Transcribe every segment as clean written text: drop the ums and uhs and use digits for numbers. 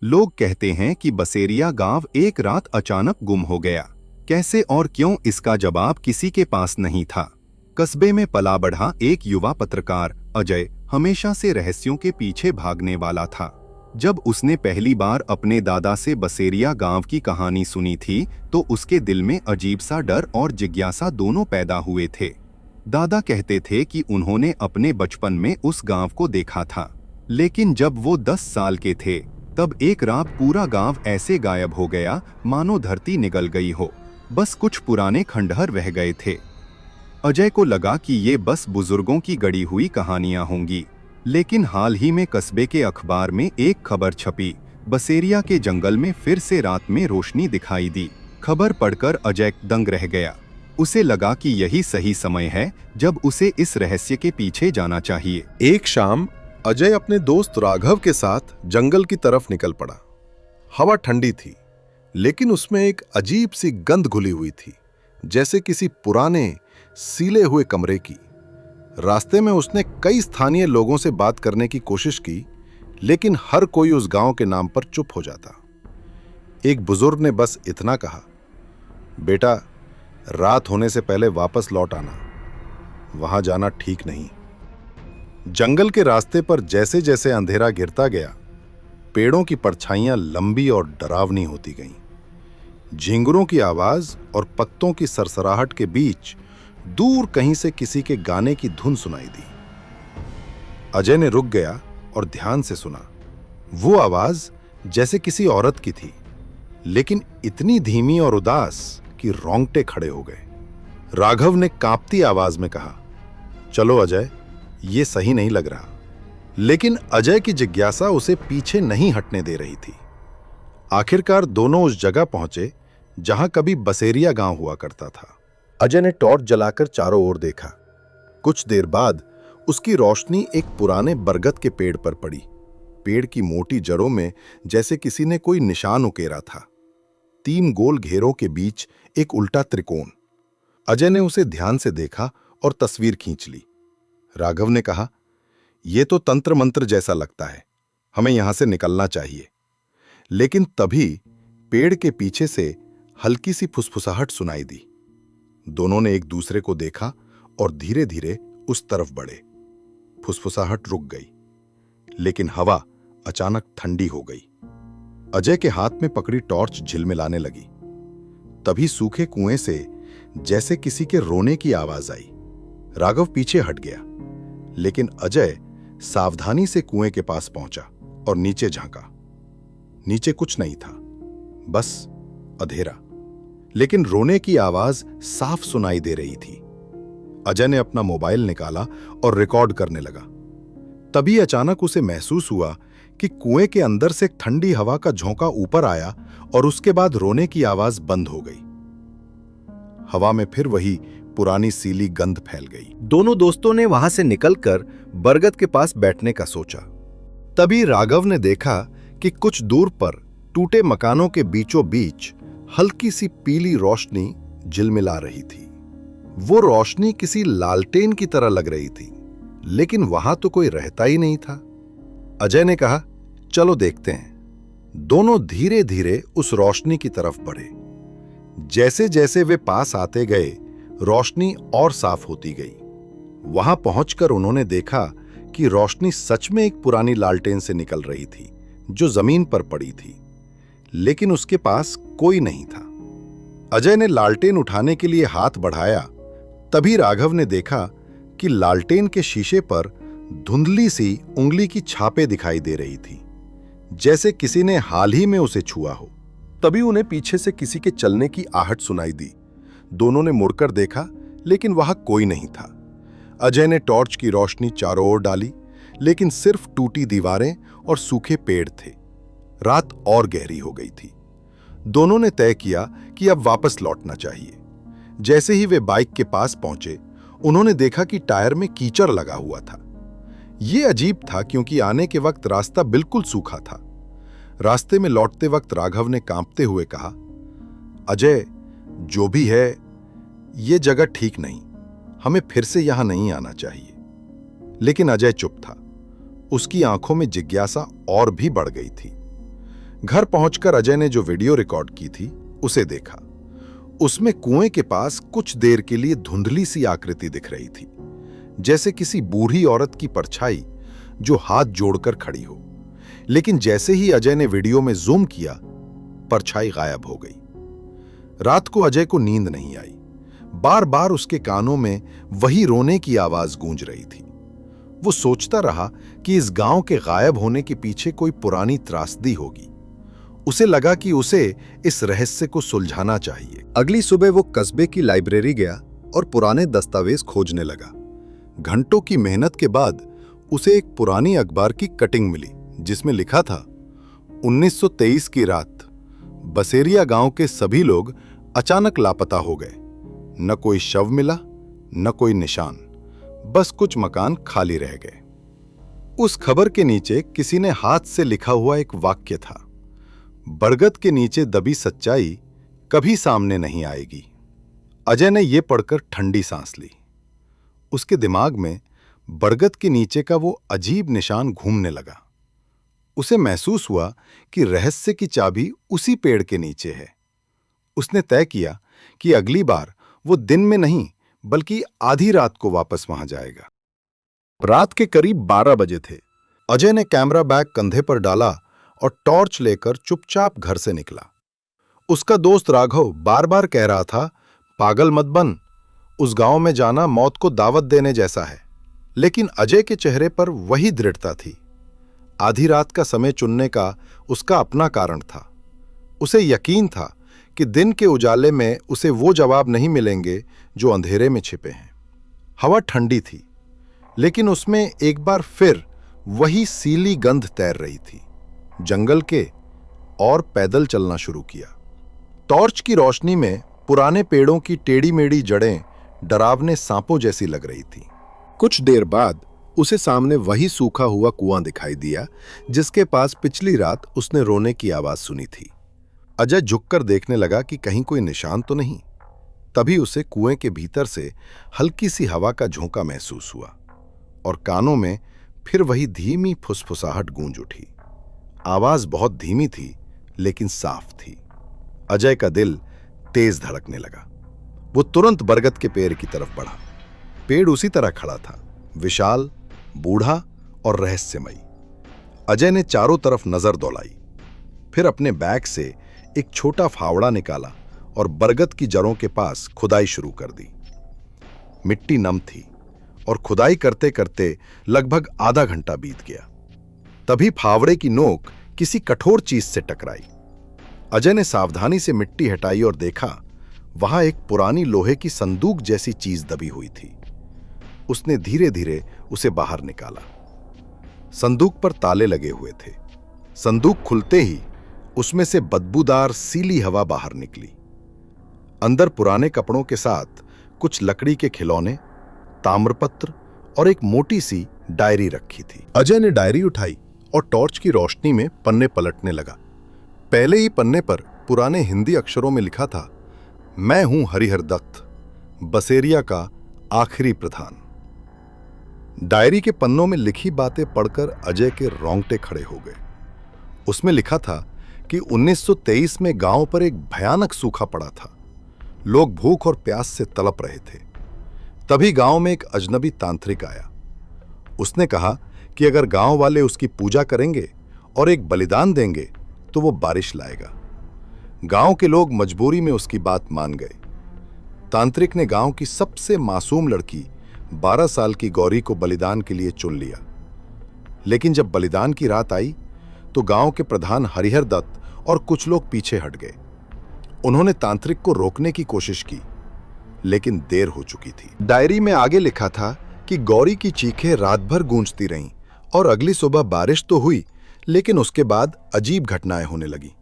लोग कहते हैं कि बसेरिया गांव एक रात अचानक गुम हो गया। कैसे और क्यों, इसका जवाब किसी के पास नहीं था। कस्बे में पला बढ़ा एक युवा पत्रकार अजय हमेशा से रहस्यों के पीछे भागने वाला था। जब उसने पहली बार अपने दादा से बसेरिया गांव की कहानी सुनी थी तो उसके दिल में अजीब सा डर और जिज्ञासा दोनों पैदा हुए थे। दादा कहते थे कि उन्होंने अपने बचपन में उस गांव को देखा था, लेकिन जब वो 10 साल के थे तब एक रात पूरा गांव ऐसे गायब हो गया मानो धरती निगल गई हो। बस कुछ पुराने खंडहर रह गए थे। अजय को लगा कि ये बस बुजुर्गों की गढ़ी हुई कहानियां होंगी, लेकिन हाल ही में कस्बे के अखबार में एक खबर छपी। बसेरिया के जंगल में फिर से रात में रोशनी दिखाई दी। खबर पढ़कर अजय दंग रह गया। उसे लगा कि यही सही समय है जब उसे इस रहस्य के पीछे जाना चाहिए। एक शाम अजय अपने दोस्त राघव के साथ जंगल की तरफ निकल पड़ा। हवा ठंडी थी, लेकिन उसमें एक अजीब सी गंध घुली हुई थी, जैसे किसी पुराने सीले हुए कमरे की। रास्ते में उसने कई स्थानीय लोगों से बात करने की कोशिश की, लेकिन हर कोई उस गांव के नाम पर चुप हो जाता। एक बुजुर्ग ने बस इतना कहा, बेटा, रात होने से पहले वापस लौट आना, वहां जाना ठीक नहीं। जंगल के रास्ते पर जैसे जैसे अंधेरा गिरता गया, पेड़ों की परछाइयां लंबी और डरावनी होती गईं। झिंगुरों की आवाज और पत्तों की सरसराहट के बीच दूर कहीं से किसी के गाने की धुन सुनाई दी। अजय ने रुक गया और ध्यान से सुना। वो आवाज जैसे किसी औरत की थी, लेकिन इतनी धीमी और उदास कि रोंगटे खड़े हो गए। राघव ने कांपती आवाज में कहा, चलो अजय, ये सही नहीं लग रहा। लेकिन अजय की जिज्ञासा उसे पीछे नहीं हटने दे रही थी। आखिरकार दोनों उस जगह पहुंचे जहां कभी बसेरिया गांव हुआ करता था। अजय ने टॉर्च जलाकर चारों ओर देखा। कुछ देर बाद उसकी रोशनी एक पुराने बरगद के पेड़ पर पड़ी। पेड़ की मोटी जड़ों में जैसे किसी ने कोई निशान उकेरा था। 3 गोल घेरों के बीच एक उल्टा त्रिकोण। अजय ने उसे ध्यान से देखा और तस्वीर खींच ली। राघव ने कहा, यह तो तंत्र मंत्र जैसा लगता है, हमें यहां से निकलना चाहिए। लेकिन तभी पेड़ के पीछे से हल्की सी फुसफुसाहट सुनाई दी। दोनों ने एक दूसरे को देखा और धीरे धीरे उस तरफ बढ़े। फुसफुसाहट रुक गई, लेकिन हवा अचानक ठंडी हो गई। अजय के हाथ में पकड़ी टॉर्च झिलमिलाने लगी। तभी सूखे कुएं से जैसे किसी के रोने की आवाज आई। राघव पीछे हट गया, लेकिन अजय सावधानी से कुएं के पास पहुंचा और नीचे झांका। नीचे कुछ नहीं था, बस अंधेरा, लेकिन रोने की आवाज साफ सुनाई दे रही थी। अजय ने अपना मोबाइल निकाला और रिकॉर्ड करने लगा। तभी अचानक उसे महसूस हुआ कि कुएं के अंदर से ठंडी हवा का झोंका ऊपर आया और उसके बाद रोने की आवाज बंद हो गई। हवा में फिर वही पुरानी सीली गंध फैल गई। दोनों दोस्तों ने वहां से निकलकर बरगद के पास बैठने का सोचा। तभी राघव ने देखा कि कुछ दूर पर टूटे मकानों के बीचों बीच हल्की सी पीली रोशनी झिलमिला रही थी। वो रोशनी किसी लालटेन की तरह लग रही थी, लेकिन वहां तो कोई रहता ही नहीं था। अजय ने कहा, चलो देखते हैं। दोनों धीरे धीरे उस रोशनी की तरफ बढ़े। जैसे जैसे वे पास आते गए, रोशनी और साफ होती गई। वहां पहुंचकर उन्होंने देखा कि रोशनी सच में एक पुरानी लालटेन से निकल रही थी, जो जमीन पर पड़ी थी, लेकिन उसके पास कोई नहीं था। अजय ने लालटेन उठाने के लिए हाथ बढ़ाया। तभी राघव ने देखा कि लालटेन के शीशे पर धुंधली सी उंगली की छापें दिखाई दे रही थी, जैसे किसी ने हाल ही में उसे छुआ हो। तभी उन्हें पीछे से किसी के चलने की आहट सुनाई दी। दोनों ने मुड़कर देखा, लेकिन वहां कोई नहीं था। अजय ने टॉर्च की रोशनी चारों ओर डाली, लेकिन सिर्फ टूटी दीवारें और सूखे पेड़ थे। रात और गहरी हो गई थी। दोनों ने तय किया कि अब वापस लौटना चाहिए। जैसे ही वे बाइक के पास पहुंचे, उन्होंने देखा कि टायर में कीचड़ लगा हुआ था। यह अजीब था, क्योंकि आने के वक्त रास्ता बिल्कुल सूखा था। रास्ते में लौटते वक्त राघव ने कांपते हुए कहा, अजय, जो भी है, ये जगह ठीक नहीं, हमें फिर से यहां नहीं आना चाहिए। लेकिन अजय चुप था। उसकी आंखों में जिज्ञासा और भी बढ़ गई थी। घर पहुंचकर अजय ने जो वीडियो रिकॉर्ड की थी उसे देखा। उसमें कुएं के पास कुछ देर के लिए धुंधली सी आकृति दिख रही थी, जैसे किसी बूढ़ी औरत की परछाई जो हाथ जोड़कर खड़ी हो। लेकिन जैसे ही अजय ने वीडियो में जूम किया, परछाई गायब हो गई। रात को अजय को नींद नहीं आई। बार बार उसके कानों में वही रोने की आवाज गूंज रही थी। वो सोचता रहा कि इस गांव के गायब होने के पीछे कोई पुरानी त्रासदी होगी। उसे लगा कि उसे इस रहस्य को सुलझाना चाहिए। अगली सुबह वो कस्बे की लाइब्रेरी गया और पुराने दस्तावेज खोजने लगा। घंटों की मेहनत के बाद उसे एक पुरानी अखबार की कटिंग मिली, जिसमें लिखा था 1923 की रात बसेरिया गांव के सभी लोग अचानक लापता हो गए। न कोई शव मिला, न कोई निशान, बस कुछ मकान खाली रह गए। उस खबर के नीचे किसी ने हाथ से लिखा हुआ एक वाक्य था, बरगद के नीचे दबी सच्चाई कभी सामने नहीं आएगी। अजय ने यह पढ़कर ठंडी सांस ली। उसके दिमाग में बरगद के नीचे का वो अजीब निशान घूमने लगा। उसे महसूस हुआ कि रहस्य की चाबी उसी पेड़ के नीचे है। उसने तय किया कि अगली बार वो दिन में नहीं बल्कि आधी रात को वापस वहां जाएगा। रात के करीब 12 बजे थे। अजय ने कैमरा बैग कंधे पर डाला और टॉर्च लेकर चुपचाप घर से निकला। उसका दोस्त राघव बार बार कह रहा था, पागल मत बन, उस गांव में जाना मौत को दावत देने जैसा है। लेकिन अजय के चेहरे पर वही दृढ़ता थी। आधी रात का समय चुनने का उसका अपना कारण था। उसे यकीन था कि दिन के उजाले में उसे वो जवाब नहीं मिलेंगे जो अंधेरे में छिपे हैं। हवा ठंडी थी, लेकिन उसमें एक बार फिर वही सीली गंध तैर रही थी। जंगल के और पैदल चलना शुरू किया। टॉर्च की रोशनी में पुराने पेड़ों की टेढ़ी मेढ़ी जड़ें डरावने सांपों जैसी लग रही थी। कुछ देर बाद उसे सामने वही सूखा हुआ कुआं दिखाई दिया, जिसके पास पिछली रात उसने रोने की आवाज सुनी थी। अजय झुककर देखने लगा कि कहीं कोई निशान तो नहीं। तभी उसे कुएं के भीतर से हल्की सी हवा का झोंका महसूस हुआ और कानों में फिर वही धीमी फुसफुसाहट गूंज उठी। आवाज बहुत धीमी थी, लेकिन साफ थी। अजय का दिल तेज धड़कने लगा। वो तुरंत बरगद के पेड़ की तरफ बढ़ा। पेड़ उसी तरह खड़ा था, विशाल, बूढ़ा और रहस्यमयी। अजय ने चारों तरफ नजर दौड़ाई, फिर अपने बैग से एक छोटा फावड़ा निकाला और बरगद की जड़ों के पास खुदाई शुरू कर दी। मिट्टी नम थी और खुदाई करते करते लगभग आधा घंटा बीत गया। तभी फावड़े की नोक किसी कठोर चीज से टकराई। अजय ने सावधानी से मिट्टी हटाई और देखा, वहां एक पुरानी लोहे की संदूक जैसी चीज दबी हुई थी। उसने धीरे धीरे उसे बाहर निकाला। संदूक पर ताले लगे हुए थे। संदूक खुलते ही उसमें से बदबूदार सीली हवा बाहर निकली। अंदर पुराने कपड़ों के साथ कुछ लकड़ी के खिलौने, ताम्रपत्र और एक मोटी सी डायरी रखी थी। अजय ने डायरी उठाई और टॉर्च की रोशनी में पन्ने पलटने लगा। पहले ही पन्ने पर पुराने हिंदी अक्षरों में लिखा था, मैं हूं हरिहर दत्त, बसेरिया का आखिरी प्रधान। डायरी के पन्नों में लिखी बातें पढ़कर अजय के रोंगटे खड़े हो गए। उसमें लिखा था कि 1923 में गांव पर एक भयानक सूखा पड़ा था। लोग भूख और प्यास से तड़प रहे थे। तभी गांव में एक अजनबी तांत्रिक आया। उसने कहा कि अगर गांव वाले उसकी पूजा करेंगे और एक बलिदान देंगे तो वो बारिश लाएगा। गांव के लोग मजबूरी में उसकी बात मान गए। तांत्रिक ने गांव की सबसे मासूम लड़की 12 साल की गौरी को बलिदान के लिए चुन लिया। लेकिन जब बलिदान की रात आई तो गांव के प्रधान हरिहर दत्त और कुछ लोग पीछे हट गए। उन्होंने तांत्रिक को रोकने की कोशिश की, लेकिन देर हो चुकी थी। डायरी में आगे लिखा था कि गौरी की चीखें रात भर गूंजती रहीं और अगली सुबह बारिश तो हुई, लेकिन उसके बाद अजीब घटनाएं होने लगी।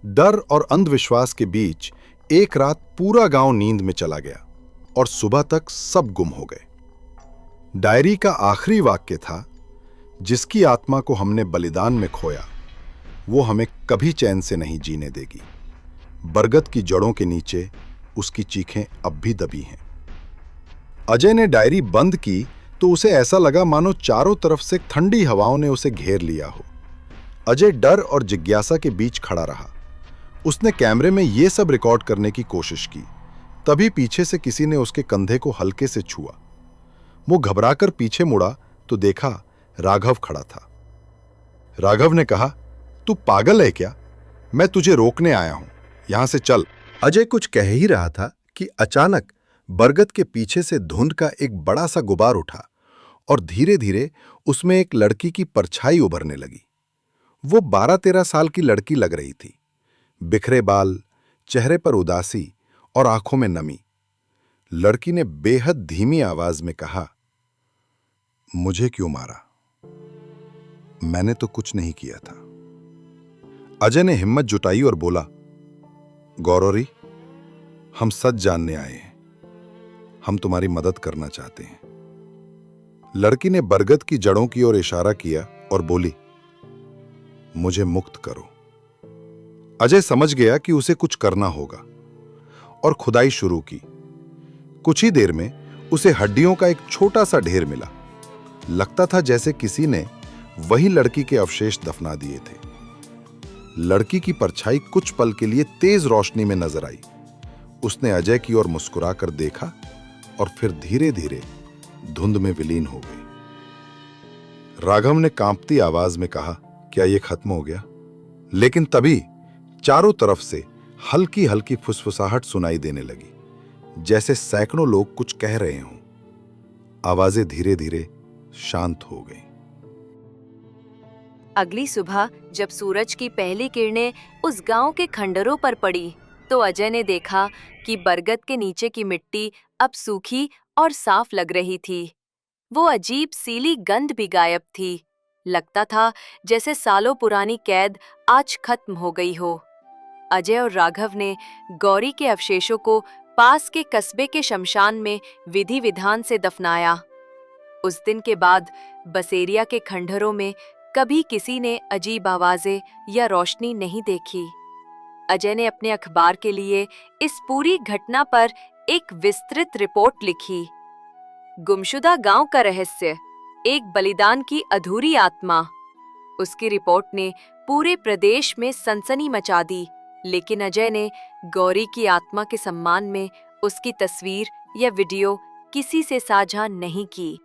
डर और अंधविश्वास के बीच एक रात पूरा गांव नींद में चला गया और सुबह तक सब गुम हो गए। डायरी का आखिरी वाक्य था, जिसकी आत्मा को हमने बलिदान में खोया वो हमें कभी चैन से नहीं जीने देगी। बरगद की जड़ों के नीचे उसकी चीखें अब भी दबी हैं। अजय ने डायरी बंद की तो उसे ऐसा लगा मानो चारों तरफ से ठंडी हवाओं ने उसे घेर लिया हो। अजय डर और जिज्ञासा के बीच खड़ा रहा। उसने कैमरे में ये सब रिकॉर्ड करने की कोशिश की। तभी पीछे से किसी ने उसके कंधे को हल्के से छुआ। वो घबराकर पीछे मुड़ा तो देखा राघव खड़ा था। राघव ने कहा, तू पागल है क्या? मैं तुझे रोकने आया हूं, यहां से चल। अजय कुछ कह ही रहा था कि अचानक बरगद के पीछे से धुंध का एक बड़ा सा गुबार उठा और धीरे धीरे उसमें एक लड़की की परछाई उभरने लगी। वो 12-13 साल की लड़की लग रही थी। बिखरे बाल, चेहरे पर उदासी और आंखों में नमी। लड़की ने बेहद धीमी आवाज में कहा, मुझे क्यों मारा? मैंने तो कुछ नहीं किया था। अजय ने हिम्मत जुटाई और बोला, गौरवरी, हम सच जानने आए हैं। हम तुम्हारी मदद करना चाहते हैं। लड़की ने बरगद की जड़ों की ओर इशारा किया और बोली, मुझे मुक्त करो। अजय समझ गया कि उसे कुछ करना होगा और खुदाई शुरू की। कुछ ही देर में उसे हड्डियों का एक छोटा सा ढेर मिला। लगता था जैसे किसी ने वही लड़की के अवशेष दफना दिए थे। लड़की की परछाई कुछ पल के लिए तेज रोशनी में नजर आई। उसने अजय की ओर मुस्कुराकर देखा और फिर धीरे धीरे धुंध में विलीन हो गई। राघव ने कांपती आवाज में कहा, क्या यह खत्म हो गया? लेकिन तभी चारों तरफ से हल्की हल्की फुसफुसाहट सुनाई देने लगी, जैसे सैकड़ों लोग कुछ कह रहे हों। आवाजें धीरे धीरे शांत हो गईं। अगली सुबह जब सूरज की पहली किरणें उस गांव के खंडरों पर पड़ी, तो अजय ने देखा कि बरगद के नीचे की मिट्टी अब सूखी और साफ लग रही थी। वो अजीब सीली गंध भी गायब थी। लगता था जैसे सालों पुरानी कैद आज खत्म हो गई हो। अजय और राघव ने गौरी के अवशेषों को पास के कस्बे के शमशान में विधि विधान से दफनाया। उस दिन के बाद बसेरिया के खंडहरों में कभी किसी ने अजीब आवाजें या रोशनी नहीं देखी। अजय ने अपने अखबार के लिए इस पूरी घटना पर एक विस्तृत रिपोर्ट लिखी। गुमशुदा गांव का रहस्य, एक बलिदान की अधूरी आत्मा। उसकी रिपोर्ट ने पूरे प्रदेश में सनसनी मचा दी, लेकिन अजय ने गौरी की आत्मा के सम्मान में उसकी तस्वीर या वीडियो किसी से साझा नहीं की।